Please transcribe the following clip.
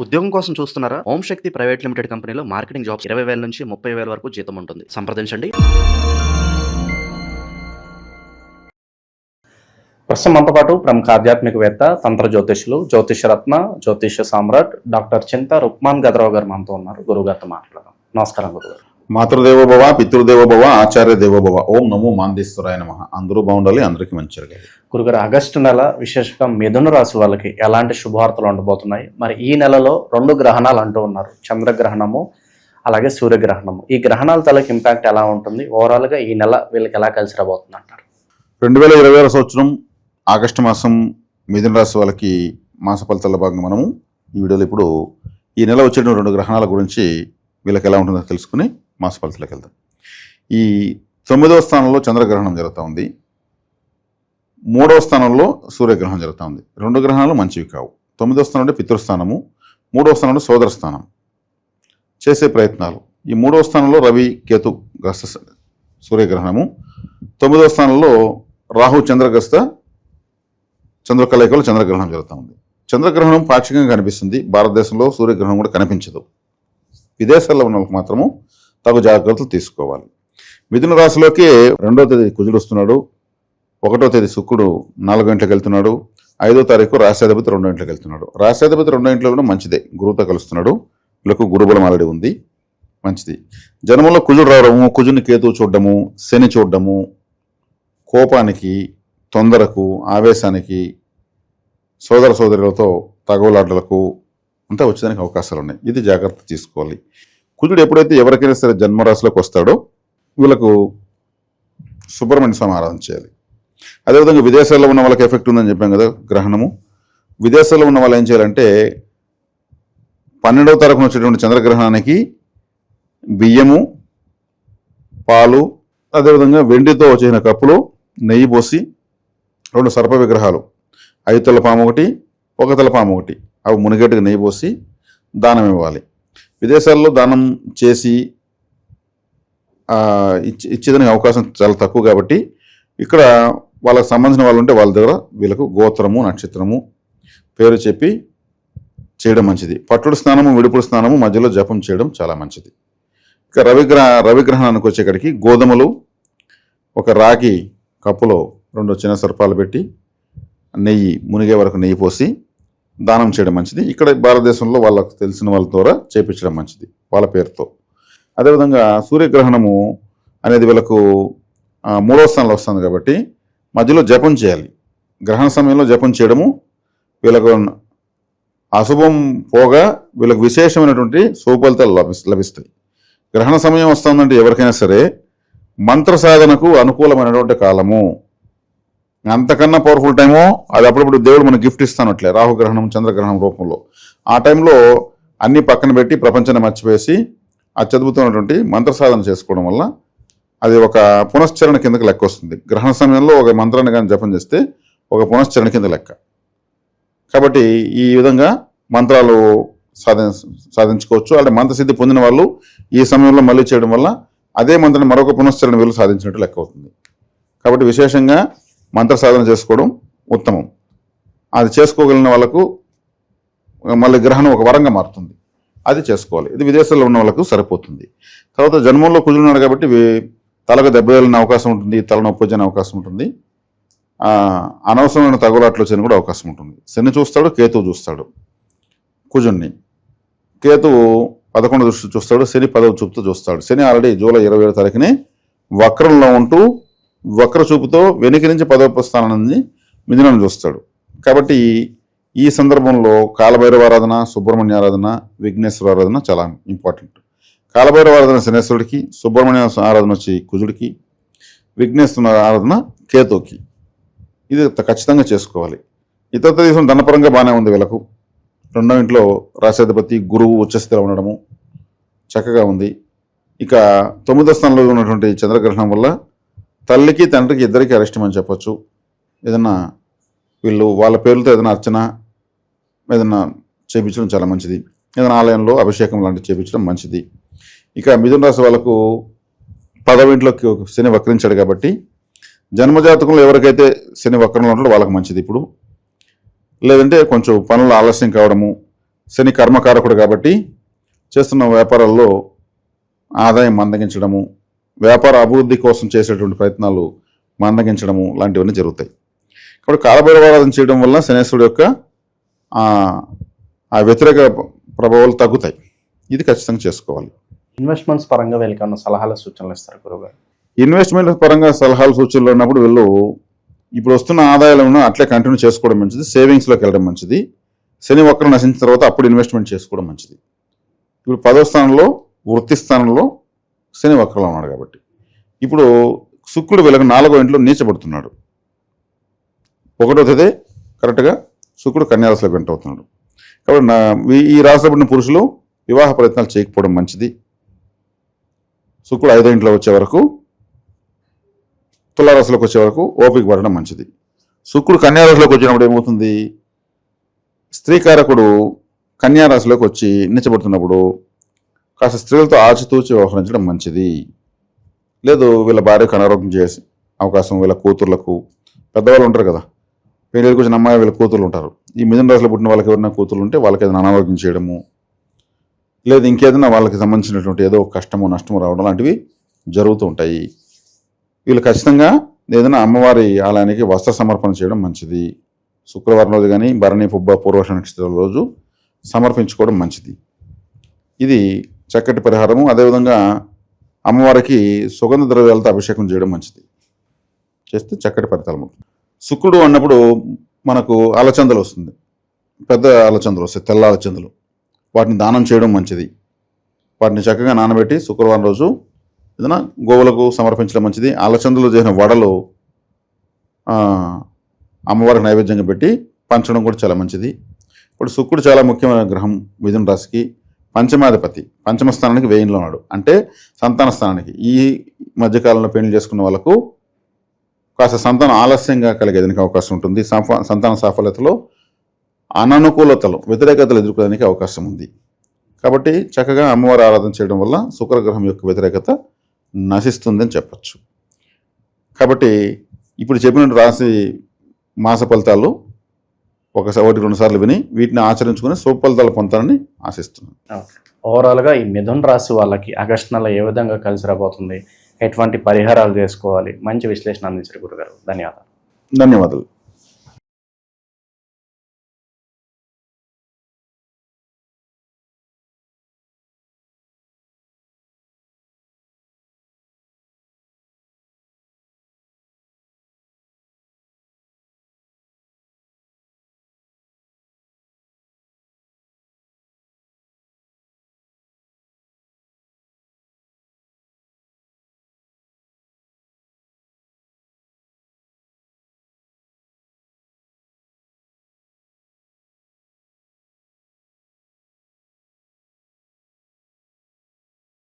ఉద్యోగం కోసం చూస్తున్నారా? ఓం శక్తి ప్రైవేట్ లిమిటెడ్ కంపెనీలో మార్కెటింగ్ జాబ్స్ 20,000 నుంచి 30,000 వరకు జీతం ఉంటుంది. సంప్రదించండి. ప్రస్తుతం మనతో పాటు ప్రముఖ ఆధ్యాత్మికవేత్త, తంత్ర జ్యోతిష్యులు, జ్యోతిష రత్న, జ్యోతిష సామ్రాట్ డాక్టర్ చింతా రుక్మాన్ గదరావు గారు మనతో ఉన్నారు. గురుగారితో మాట్లాడదాం. నమస్కారం గురుగారు. మాతృదేవోభవ, పితృదేవోభవ, ఆచార్య దేవోభవ. ఓం నమో మాందేశ్వరాయ నమః. అందరూ బాగుండాలి, అందరికీ మంచి జరగాలి. గురుగారు, ఆగస్టు నెల విశేషంగా మిథున రాశి వాళ్ళకి ఎలాంటి శుభవార్తలు ఉండబోతున్నాయి? మరి ఈ నెలలో 2 గ్రహణాలు అంటూ ఉన్నారు, చంద్రగ్రహణము అలాగే సూర్యగ్రహణము. ఈ గ్రహణాల తలకి ఇంపాక్ట్ ఎలా ఉంటుంది? ఓవరాల్గా ఈ నెల వీళ్ళకి ఎలా కలిసి రాబోతుంది అంటారు? 2026 సంవత్సరం ఆగస్టు మాసం మిథున రాశి వాళ్ళకి మాస ఫలితాల భాగంగా మనము ఈ వీడియోలో ఇప్పుడు ఈ నెల వచ్చే 2 గ్రహణాల గురించి వీళ్ళకి ఎలా ఉంటుందో తెలుసుకుని మాస ఫలితాలకు వెళ్దాం. ఈ 9వ స్థానంలో చంద్రగ్రహణం జరుగుతూ ఉంది, 3వ స్థానంలో సూర్యగ్రహణం జరుగుతూ ఉంది. 2 గ్రహణాలు మంచివి కావు. 9వ స్థానంలో పితృస్థానము, 3వ స్థానంలో సోదర స్థానం. చేసే ప్రయత్నాలు ఈ 3వ స్థానంలో రవి కేతు గ్రస్త సూర్యగ్రహణము, 9వ స్థానంలో రాహు చంద్రగ్రస్త చంద్రకలయికలో చంద్రగ్రహణం జరుగుతూ ఉంది. చంద్రగ్రహణం పాక్షికంగా కనిపిస్తుంది. భారతదేశంలో సూర్యగ్రహణం కూడా కనిపించదు. విదేశాల్లో ఉన్న వాళ్ళకి మాత్రము తగు జాగ్రత్తలు తీసుకోవాలి. మిథున రాశిలోకి 2వ తేదీ కుజుడు వస్తున్నాడు, 1వ తేదీ శుక్రుడు 4 గంటలకు వెళ్తున్నాడు, 5వ తారీఖు రాష్ట్రాధిపతి 2 గంటలకు వెళ్తున్నాడు. రాష్ట్రాధిపతి 2 ఇంట్లో కూడా మంచిదే, గురువుతో కలుస్తున్నాడు. వీళ్ళకు గురుబలం ఆల్రెడీ ఉంది, మంచిది. జన్మంలో కుజుడు రావడము, కుజుని కేతువు చూడడము, శని చూడడము కోపానికి, తొందరకు, ఆవేశానికి, సోదర సోదరులతో తగవలాటలకు అంతా వచ్చేదానికి అవకాశాలు ఉన్నాయి. ఇది జాగ్రత్త తీసుకోవాలి. కుజుడు ఎప్పుడైతే ఎవరికైనా సరే జన్మరాశిలోకి వస్తాడో వీళ్ళకు సుబ్రహ్మణ్య స్వామి ఆరాధన చేయాలి. అదేవిధంగా విదేశాల్లో ఉన్న వాళ్ళకి ఎఫెక్ట్ ఉందని చెప్పాం కదా గ్రహణము. విదేశాల్లో ఉన్న వాళ్ళు ఏం చేయాలంటే 12వ తారీఖున వచ్చేటువంటి చంద్రగ్రహణానికి బియ్యము, పాలు, అదేవిధంగా వెండితో చేసిన కప్పులో నెయ్యి పోసి 2 సర్ప విగ్రహాలు, 5 తల పాము ఒకటి, 1 తల పాము ఒకటి, అవి మునిగేట్టుగా నెయ్యి పోసి దానం ఇవ్వాలి. విదేశాల్లో దానం చేసి ఇచ్చేదానికి అవకాశం చాలా తక్కువ కాబట్టి ఇక్కడ వాళ్ళకి సంబంధించిన వాళ్ళు ఉంటే వాళ్ళ దగ్గర వీళ్ళకు గోత్రము, నక్షత్రము, పేరు చెప్పి చేయడం మంచిది. పట్టుడు స్నానము, విడుపుడు స్నానము, మధ్యలో జపం చేయడం చాలా మంచిది. ఇక రవిగ్రహణానికి వచ్చేక్కడికి గోధుమలు, ఒక రాగి కప్పులో 2 చిన్న సర్పాలు పెట్టి నెయ్యి, మునిగే వరకు నెయ్యి పోసి దానం చేయడం మంచిది. ఇక్కడ భారతదేశంలో వాళ్ళకు తెలిసిన వాళ్ళ ద్వారా చేపించడం మంచిది వాళ్ళ పేరుతో. అదేవిధంగా సూర్యగ్రహణము అనేది వీళ్ళకు 3వ స్థానంలో వస్తుంది కాబట్టి మధ్యలో జపం చేయాలి. గ్రహణ సమయంలో జపం చేయడము వీళ్ళకు అశుభం పోగా వీళ్ళకు విశేషమైనటువంటి శుభఫలితాలు లభిస్తాయి. గ్రహణ సమయం వస్తుందంటే ఎవరికైనా సరే మంత్ర సాధనకు అనుకూలమైనటువంటి కాలము. అంతకన్నా పవర్ఫుల్ టైమో అది అప్పుడప్పుడు దేవుడు మనకు గిఫ్ట్ ఇస్తానట్లే, రాహుగ్రహణం, చంద్రగ్రహణం రూపంలో. ఆ టైంలో అన్ని పక్కన పెట్టి ప్రపంచాన్ని మర్చివేసి అత్యద్భుతమైనటువంటి మంత్ర సాధన చేసుకోవడం వల్ల అది ఒక పునశ్చరణ కిందకి లెక్క వస్తుంది. గ్రహణ సమయంలో ఒక మంత్రాన్ని కానీ జపం చేస్తే ఒక పునశ్చరణ కింద లెక్క. కాబట్టి ఈ విధంగా మంత్రాలు సాధించుకోవచ్చు. అంటే మంత్రసిద్ధి పొందిన వాళ్ళు ఈ సమయంలో మళ్ళీ చేయడం వల్ల అదే మంత్రాన్ని మరొక పునశ్చరణ వీళ్ళు సాధించినట్టు లెక్క అవుతుంది. కాబట్టి విశేషంగా మంత్ర సాధన చేసుకోవడం ఉత్తమం. అది చేసుకోగలిగిన వాళ్ళకు మళ్ళీ గ్రహణం ఒక వరంగా మారుతుంది, అది చేసుకోవాలి. ఇది విదేశాల్లో ఉన్న వాళ్ళకు సరిపోతుంది. తర్వాత జన్మంలో కుజున్నాడు కాబట్టి తలకు దెబ్బ తగిలిన అవకాశం ఉంటుంది, తలనొప్పి వచ్చే అవకాశం ఉంటుంది, అనవసరమైన తగులాట్లు వచ్చేది కూడా అవకాశం ఉంటుంది. శని చూస్తాడు, కేతువు చూస్తాడు కుజుణ్ణి. కేతువు 11 దృష్టి చూస్తాడు, శని 10వ చూపుతో చూస్తాడు. శని ఆల్రెడీ జూలై 27వ తారీఖుని వక్రంలో ఉంటూ వక్ర చూపుతో వెనుక నుంచి 10వ స్థానాన్ని మిథునం చూస్తాడు. కాబట్టి ఈ సందర్భంలో కాలభైరవ ఆరాధన, సుబ్రహ్మణ్య ఆరాధన, విఘ్నేశ్వర ఆరాధన చాలా ఇంపార్టెంట్. కాలభైరవ ఆరాధన శనేశ్వరుడికి, సుబ్రహ్మణ్య ఆరాధన వచ్చి కుజుడికి, విఘ్నేశ్వర ఆరాధన కేతువుకి. ఇది ఖచ్చితంగా చేసుకోవాలి. ఇతర దేశం ధనపరంగా బాగానే ఉంది వీళ్ళకు. 2వ ఇంట్లో రాష్ట్రాధిపతి గురువు ఉచ్చస్థితిలో ఉండడము చక్కగా ఉంది. ఇక 9వ స్థానంలో ఉన్నటువంటి చంద్రగ్రహణం వల్ల తల్లికి తండ్రికి ఇద్దరికి అరిష్టం అని చెప్పచ్చు. ఏదన్నా వీళ్ళు వాళ్ళ పేర్లతో ఏదైనా అర్చన ఏదైనా చేయించడం చాలా మంచిది. ఏదైనా ఆలయంలో అభిషేకం లాంటివి చేయించడం మంచిది. ఇక మిథున రాశి వాళ్ళకు 10వ ఇంట్లోకి శని వక్రించాడు కాబట్టి జన్మజాతకంలో ఎవరికైతే శని వక్రంలో ఉంటాడో వాళ్ళకి మంచిది ఇప్పుడు. లేదంటే కొంచెం పనులు ఆలస్యం కావడము, శని కర్మకారకుడు కాబట్టి చేస్తున్న వ్యాపారాల్లో ఆదాయం మందగించడము, వ్యాపార అభివృద్ధి కోసం చేసేటువంటి ప్రయత్నాలు మందగించడము లాంటివన్నీ జరుగుతాయి. కాబట్టి కాలభైరవారాధన చేయడం వల్ల శనేశ్వరుడు యొక్క ఆ వ్యతిరేక ప్రభావాలు తగ్గుతాయి. ఇది ఖచ్చితంగా చేసుకోవాలి. ఇన్వెస్ట్మెంట్స్ పరంగా వీళ్ళకి ఏమైనా సలహాలు సూచనలు ఇస్తారు గురుగారు? ఇన్వెస్ట్మెంట్ పరంగా సలహాలు సూచనలు ఉన్నప్పుడు వీళ్ళు ఇప్పుడు వస్తున్న ఆదాయాలను అట్లే కంటిన్యూ చేసుకోవడం మంచిది. సేవింగ్స్లోకి వెళ్ళడం మంచిది. శని వక్రం నశించిన తర్వాత అప్పుడు ఇన్వెస్ట్మెంట్ చేసుకోవడం మంచిది. ఇప్పుడు 10వ స్థానంలో వృత్తి స్థానంలో శని వక్రంలో ఉన్నాడు కాబట్టి ఇప్పుడు శుక్రుడు వీళ్ళకి 4వ ఇంట్లో నీచబడుతున్నాడు. 1వ తేదీ కరెక్ట్గా శుక్రుడు కన్యారాశిలోకి ఎంటర్ అవుతున్నాడు. కాబట్టి ఈ రాశిలో పుట్టిన పురుషులు వివాహ ప్రయత్నాలు చేయకపోవడం మంచిది. శుక్రుడు 5వ ఇంట్లో వచ్చే వరకు, తులారాశిలోకి వచ్చే వరకు ఓపిక పడడం మంచిది. శుక్రుడు కన్యారాశిలోకి వచ్చినప్పుడు ఏమవుతుంది, స్త్రీకారకుడు కన్యారాశిలోకి వచ్చి నిచ్చబడుతున్నప్పుడు కాస్త స్త్రీలతో ఆచితూచి వ్యవహరించడం మంచిది. లేదు వీళ్ళ భార్యకు అనారోగ్యం చేసే అవకాశం, వీళ్ళ కూతుర్లకు, పెద్దవాళ్ళు ఉంటారు కదా, పెళ్ళికి వచ్చిన అమ్మాయి వీళ్ళ కూతుర్లు ఉంటారు. ఈ మిథున రాశిలో పుట్టిన వాళ్ళకి ఎవరైనా కూతుర్లు ఉంటే వాళ్ళకి ఏదైనా అనారోగ్యం చేయడము, లేదు ఇంకేదైనా వాళ్ళకి సంబంధించినటువంటి ఏదో కష్టము నష్టము రావడం లాంటివి జరుగుతూ ఉంటాయి. వీళ్ళు ఖచ్చితంగా ఏదైనా అమ్మవారి ఆలయానికి వస్త్ర సమర్పణ చేయడం మంచిది. శుక్రవారం రోజు కానీ భరణి పుబ్బ పూర్వష నక్షత్రాల రోజు సమర్పించుకోవడం మంచిది. ఇది చక్కటి పరిహారము. అదేవిధంగా అమ్మవారికి సుగంధ ద్రవ్యాలతో అభిషేకం చేయడం మంచిది. చేస్తే చక్కటి ఫలితాలు ఉంటుంది. శుక్రుడు అన్నప్పుడు మనకు అలచందలు వస్తుంది, పెద్ద అలచందలు వస్తాయి, తెల్ల అలచందలు. వాటిని దానం చేయడం మంచిది. వాటిని చక్కగా నానబెట్టి శుక్రవారం రోజు ఏదైనా గోవులకు సమర్పించడం మంచిది. అలచందలు చేసిన వడలు అమ్మవారికి నైవేద్యంగా పెట్టి పంచడం కూడా చాలా మంచిది. ఇప్పుడు శుక్రుడు చాలా ముఖ్యమైన గ్రహం మిథున రాశికి. పంచమాధిపతి, పంచమ స్థానానికి 1000లో ఉన్నాడు, అంటే సంతాన స్థానానికి. ఈ మధ్యకాలంలో పెళ్లి చేసుకున్న వాళ్ళకు కాస్త సంతానం ఆలస్యంగా కలిగేదానికి అవకాశం ఉంటుంది. సంతాన సాఫల్యతలో అననుకూలతలు, వ్యతిరేకతలు ఎదుర్కోవడానికి అవకాశం ఉంది. కాబట్టి చక్కగా అమ్మవారి ఆరాధన చేయడం వల్ల శుక్రగ్రహం యొక్క వ్యతిరేకత నశిస్తుందని చెప్పచ్చు. కాబట్టి ఇప్పుడు చెప్పిన రాశి మాస ఫలితాలు 1-2 సార్లు విని వీటిని ఆచరించుకుని శుభ ఫలితాలు పొందాలని ఆశిస్తున్నాను. ఓవరాల్గా ఈ మిథున రాశి వాళ్ళకి ఆగస్టు నెల ఏ విధంగా కలిసి రాబోతుంది, ఎటువంటి పరిహారాలు చేసుకోవాలి, మంచి విశ్లేషణ అందించారు గురుగారు. ధన్యవాదాలు.